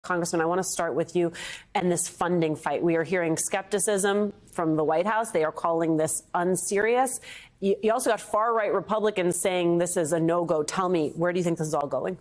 Congressman, I want to start with you and this funding fight. We are hearing skepticism from the White House. They are calling this unserious. You also got far-right Republicans saying this is a no-go. Tell me, where do you think this is all going?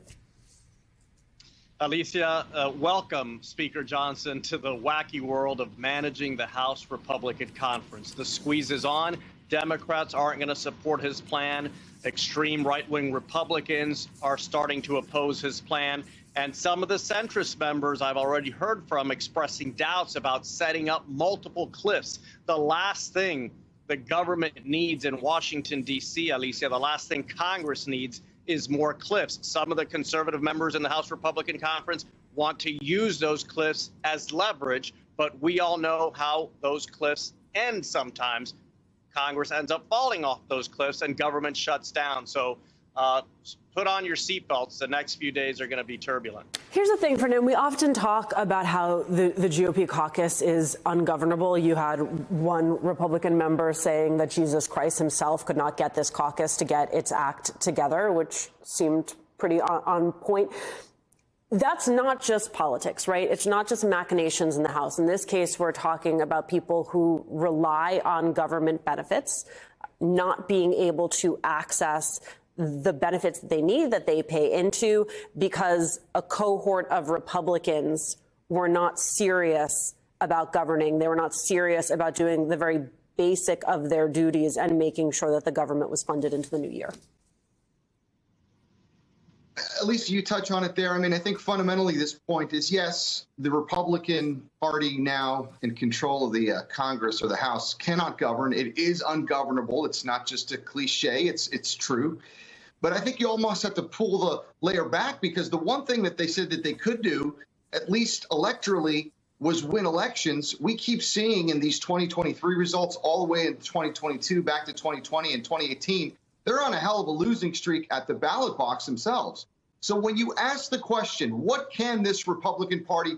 Alicia, welcome, Speaker Johnson, to the wacky world of managing the House Republican Conference. The squeeze is on. Democrats aren't going to support his plan. Extreme right-wing Republicans are starting to oppose his plan. And some of the centrist members I've already heard from expressing doubts about setting up multiple cliffs. The last thing the government needs in Washington, D.C., Alicia, the last thing Congress needs is more cliffs. Some of the conservative members in the House Republican Conference want to use those cliffs as leverage, but we all know how those cliffs end sometimes. Congress ends up falling off those cliffs and government shuts down. So put on your seatbelts. The next few days are going to be turbulent. Here's the thing, Fernand. We often talk about how the GOP caucus is ungovernable. You had one Republican member saying that Jesus Christ himself could not get this caucus to get its act together, which seemed pretty on point. That's not just politics, right? It's not just machinations in the House. In this case, we're talking about people who rely on government benefits, not being able to access the benefits that they need, that they pay into, because a cohort of Republicans were not serious about governing. They were not serious about doing the very basic of their duties and making sure that the government was funded into the new year. At least you touch on it there. I mean, I think fundamentally this point is, yes, the Republican Party now in control of the Congress or the House cannot govern. It is ungovernable. It's not just a cliche. It's true. But I think you almost have to pull the layer back, because the one thing that they said that they could do, at least electorally, was win elections. We keep seeing in these 2023 results all the way into 2022, back to 2020 and 2018, they're on a hell of a losing streak at the ballot box themselves. So when you ask the question, what can this Republican Party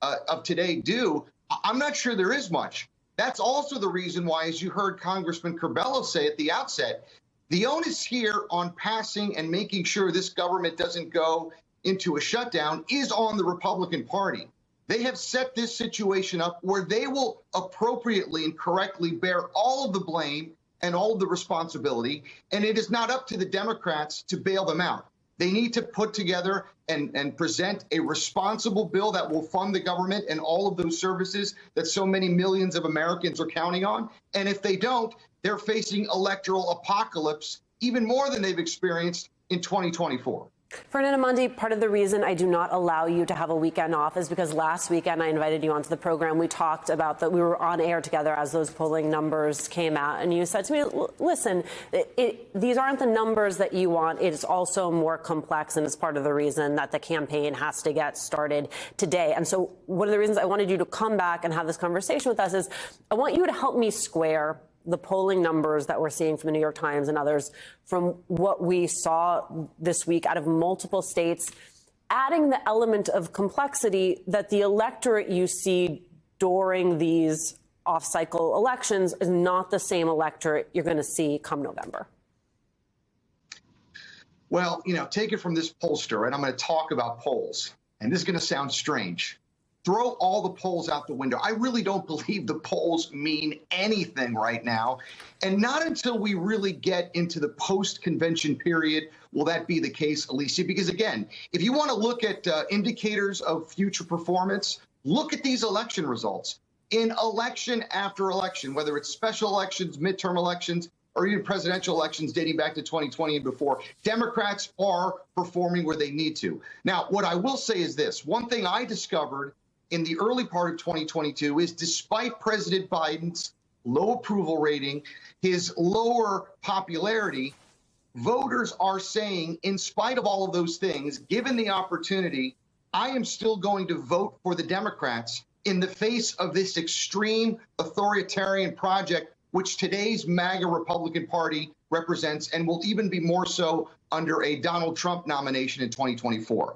of today do? I'm not sure there is much. That's also the reason why, as you heard Congressman Curbelo say at the outset, the onus here on passing and making sure this government doesn't go into a shutdown is on the Republican Party. They have set this situation up where they will appropriately and correctly bear all of the blame and all of the responsibility, and it is not up to the Democrats to bail them out. They need to put together and present a responsible bill that will fund the government and all of those services that so many millions of Americans are counting on. And if they don't, they're facing electoral apocalypse even more than they've experienced in 2024. Fernand Amandi, part of the reason I do not allow you to have a weekend off is because last weekend I invited you onto the program. We talked about that. We were on air together as those polling numbers came out. And you said to me, listen, these aren't the numbers that you want. It is also more complex. And it's part of the reason that the campaign has to get started today. And so one of the reasons I wanted you to come back and have this conversation with us is I want you to help me square the polling numbers that we're seeing from the New York Times and others from what we saw this week out of multiple states, adding the element of complexity that the electorate you see during these off-cycle elections is not the same electorate you're going to see come November. Well, take it from this pollster, and I'm going to talk about polls, and this is going to sound strange. Throw all the polls out the window. I really don't believe the polls mean anything right now. And not until we really get into the post-convention period will that be the case, Alicia. Because, again, if you want to look at indicators of future performance, look at these election results. In election after election, whether it's special elections, midterm elections, or even presidential elections dating back to 2020 and before, Democrats are performing where they need to. Now, what I will say is this. One thing I discovered in the early part of 2022 is, despite President Biden's low approval rating, his lower popularity, voters are saying, in spite of all of those things, given the opportunity, I am still going to vote for the Democrats in the face of this extreme authoritarian project, which today's MAGA Republican Party represents, and will even be more so under a Donald Trump nomination in 2024.